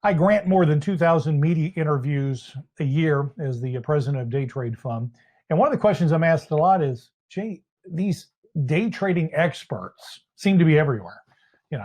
I grant more than 2,000 media interviews a year as the president of Day Trade Fund. And one of the questions I'm asked a lot is, Jay, these day trading experts seem to be everywhere.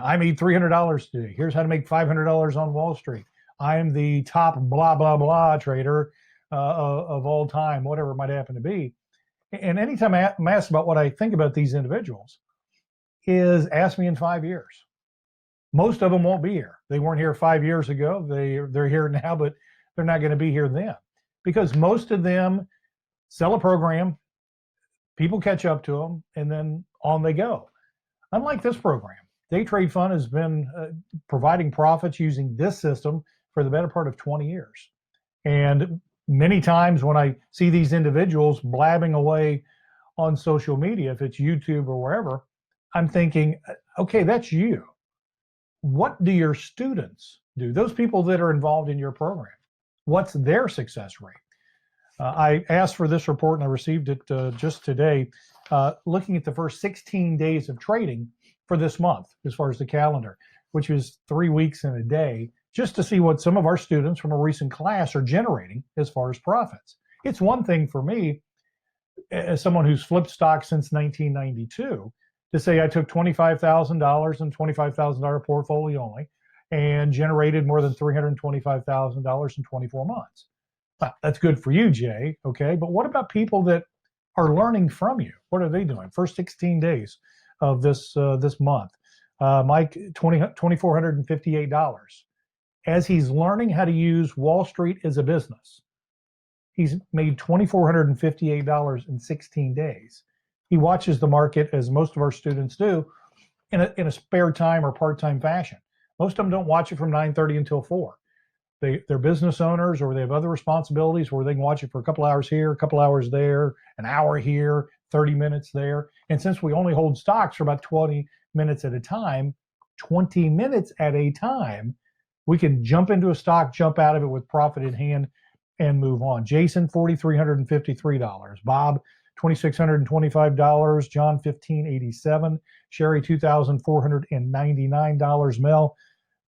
I made $300 today. Here's how to make $500 on Wall Street. I am the top blah, blah, blah trader of all time, whatever it might happen to be. And anytime I'm asked about what I think about these individuals, is ask me in 5 years. Most of them won't be here. They weren't here 5 years ago. They're here now, but they're not going to be here then, because most of them sell a program, people catch up to them, and then on they go. Unlike this program, Day Trade Fund has been providing profits using this system for the better part of 20 years. And many times when I see these individuals blabbing away on social media, if it's YouTube or wherever, I'm thinking, okay, that's you. What do your students do? Those people that are involved in your program, what's their success rate? I asked for this report and I received it just today, looking at the first 16 days of trading for this month, as far as the calendar, which is 3 weeks and a day, just to see what some of our students from a recent class are generating as far as profits. It's one thing for me, as someone who's flipped stocks since 1992, to say I took $25,000 and $25,000 portfolio only and generated more than $325,000 in 24 months. Well, that's good for you, Jay, okay? But what about people that are learning from you? What are they doing? First 16 days of this month. Mike, $2,458. As he's learning how to use Wall Street as a business, he's made $2,458 in 16 days. He watches the market, as most of our students do, in a spare time or part-time fashion. Most of them don't watch it from 9:30 until 4. They're business owners, or they have other responsibilities where they can watch it for a couple hours here, a couple hours there, an hour here, 30 minutes there. And since we only hold stocks for about 20 minutes at a time, 20 minutes at a time, we can jump into a stock, jump out of it with profit in hand, and move on. Jason, $4,353. Bob, $2,625. John, $1,587. Sherry, $2,499. Mel,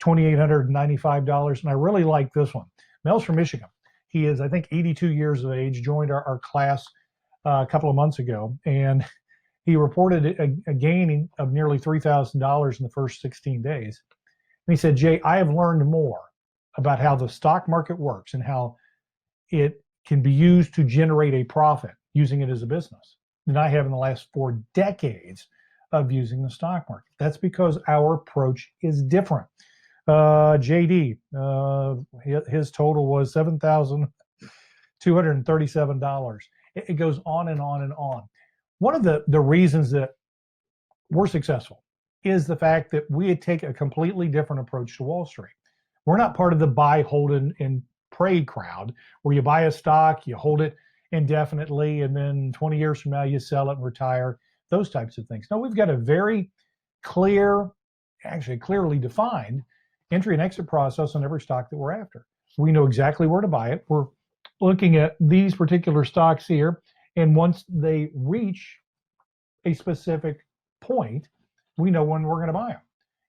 $2,895. And I really like this one. Mel's from Michigan. He is, I think, 82 years of age, joined our class a couple of months ago, and he reported a gain of nearly $3,000 in the first 16 days. And he said, Jay, I have learned more about how the stock market works and how it can be used to generate a profit using it as a business than I have in the last 4 decades of using the stock market. That's because our approach is different. JD, his total was $7,237. It goes on and on and on. One of the reasons that we're successful is the fact that we take a completely different approach to Wall Street. We're not part of the buy, hold, and pray crowd where you buy a stock, you hold it indefinitely, and then 20 years from now you sell it and retire, those types of things. No, we've got a very clear, actually clearly defined entry and exit process on every stock that we're after. We know exactly where to buy it. We're looking at these particular stocks here, and once they reach a specific point, we know when we're going to buy them.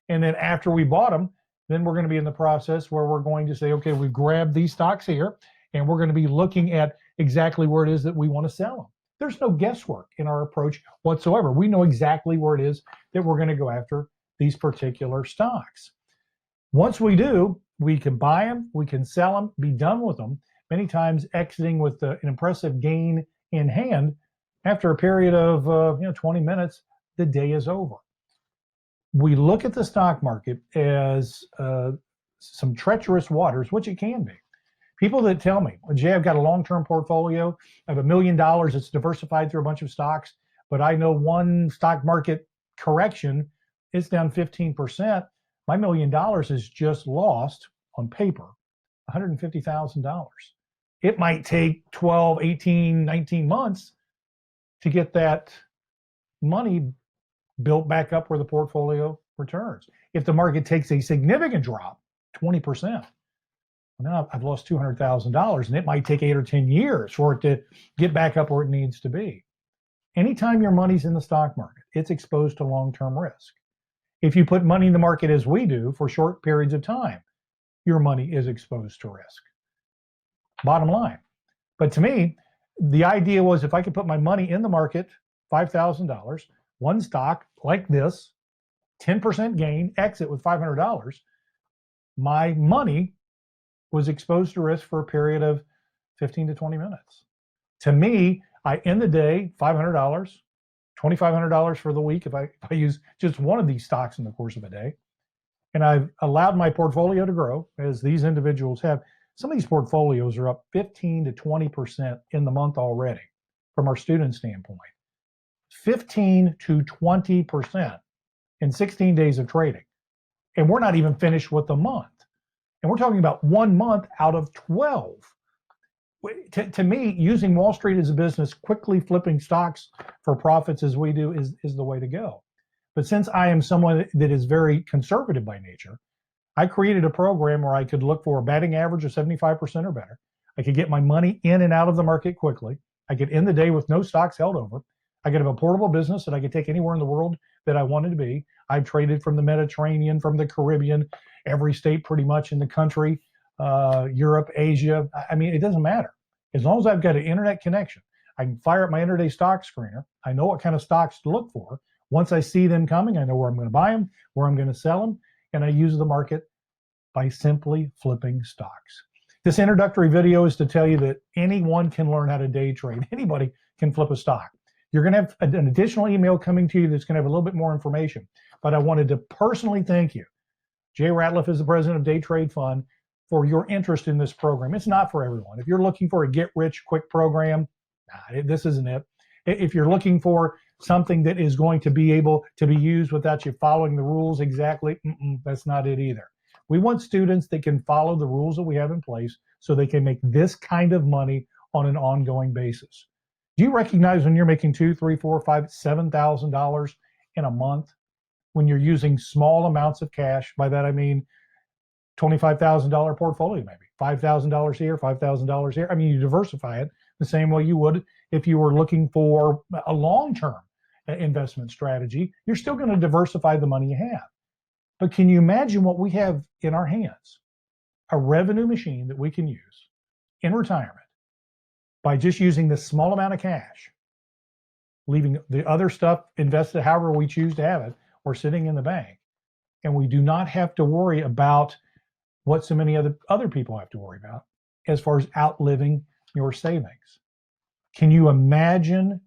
And then after we bought them, then we're going to be in the process where we're going to say, okay, we've grabbed these stocks here, and we're going to be looking at exactly where it is that we want to sell them. There's no guesswork in our approach whatsoever. We know exactly where it is that we're going to go after these particular stocks. Once we do, we can buy them, we can sell them, be done with them, many times exiting with an impressive gain in hand. After a period of 20 minutes, the day is over. We look at the stock market as some treacherous waters, which it can be. People that tell me, well, Jay, I've got a long-term portfolio, I have $1 million, it's diversified through a bunch of stocks, but I know one stock market correction, it's down 15%. My $1 million is just lost on paper, $150,000. It might take 12, 18, 19 months to get that money built back up where the portfolio returns. If the market takes a significant drop, 20%, now I've lost $200,000, and it might take 8 or 10 years for it to get back up where it needs to be. Anytime your money's in the stock market, it's exposed to long-term risk. If you put money in the market as we do for short periods of time, your money is exposed to risk. Bottom line. But to me, the idea was if I could put my money in the market, $5,000, one stock like this, 10% gain, exit with $500, my money was exposed to risk for a period of 15 to 20 minutes. To me, I end the day, $500, $2,500 for the week if I use just one of these stocks in the course of a day. And I've allowed my portfolio to grow, as these individuals have. Some of these portfolios are up 15 to 20% in the month already from our student standpoint. 15 to 20% in 16 days of trading. And we're not even finished with the month. And we're talking about 1 month out of 12. To me, using Wall Street as a business, quickly flipping stocks for profits as we do is the way to go. But since I am someone that is very conservative by nature, I created a program where I could look for a batting average of 75% or better. I could get my money in and out of the market quickly. I could end the day with no stocks held over. I could have a portable business that I could take anywhere in the world that I wanted to be. I've traded from the Mediterranean, from the Caribbean, every state pretty much in the country, Europe, Asia. I mean, it doesn't matter. As long as I've got an internet connection, I can fire up my intraday stock screener. I know what kind of stocks to look for. Once I see them coming, I know where I'm going to buy them, where I'm going to sell them, and I use the market by simply flipping stocks. This introductory video is to tell you that anyone can learn how to day trade. Anybody can flip a stock. You're going to have an additional email coming to you that's going to have a little bit more information. But I wanted to personally thank you. Jay Ratliff is the president of Day Trade Fund for your interest in this program. It's not for everyone. If you're looking for a get-rich-quick program, this isn't it. If you're looking for something that is going to be able to be used without you following the rules exactly, that's not it either. We want students that can follow the rules that we have in place so they can make this kind of money on an ongoing basis. Do you recognize when you're making $2,000, $3,000, $4,000, $5,000, $7,000 in a month, when you're using small amounts of cash? By that I mean $25,000 portfolio, maybe $5,000 here, $5,000 here. I mean, you diversify it the same way you would if you were looking for a long-term investment strategy. You're still going to diversify the money you have. But can you imagine what we have in our hands? A revenue machine that we can use in retirement by just using this small amount of cash, leaving the other stuff invested however we choose to have it, or sitting in the bank. And we do not have to worry about what so many other people have to worry about as far as outliving your savings. Can you imagine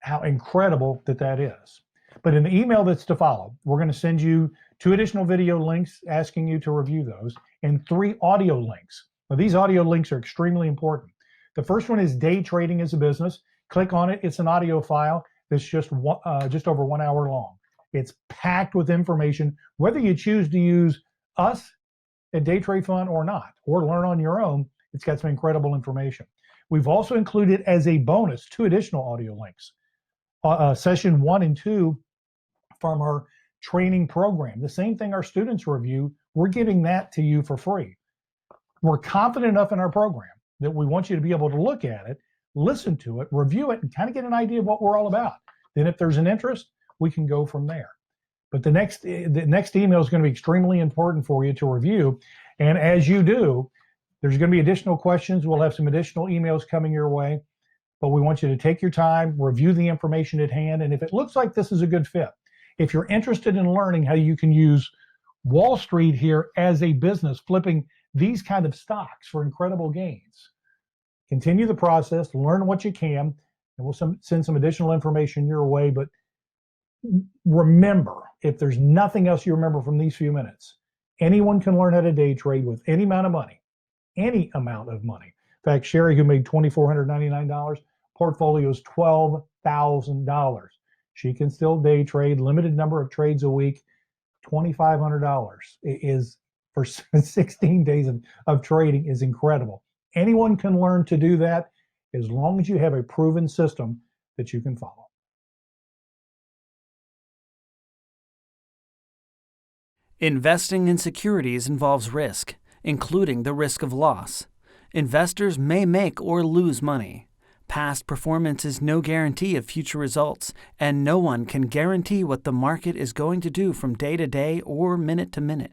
how incredible that is? But in the email that's to follow, we're going to send you 2 additional video links asking you to review those, and 3 audio links. Now, these audio links are extremely important. The first one is Day Trading as a Business. Click on it. It's an audio file that's just over 1 hour long. It's packed with information, whether you choose to use us at Day Trade Fund or not, or learn on your own. It's got some incredible information. We've also included as a bonus 2 additional audio links. Session 1 and 2 from our training program. The same thing our students review, we're giving that to you for free. We're confident enough in our program that we want you to be able to look at it, listen to it, review it, and kind of get an idea of what we're all about. Then if there's an interest, we can go from there. But the next email is going to be extremely important for you to review. And as you do, there's going to be additional questions. We'll have some additional emails coming your way. But we want you to take your time, review the information at hand. And if it looks like this is a good fit, if you're interested in learning how you can use Wall Street here as a business, flipping these kind of stocks for incredible gains, continue the process, learn what you can, and we'll send some additional information your way. But remember, if there's nothing else you remember from these few minutes, anyone can learn how to day trade with any amount of money, any amount of money. In fact, Sherry, who made $2,499, portfolio is $12,000. She can still day trade, limited number of trades a week. $2,500 is for 16 days of trading is incredible. Anyone can learn to do that as long as you have a proven system that you can follow. Investing in securities involves risk, including the risk of loss. Investors may make or lose money. Past performance is no guarantee of future results, and no one can guarantee what the market is going to do from day to day or minute to minute.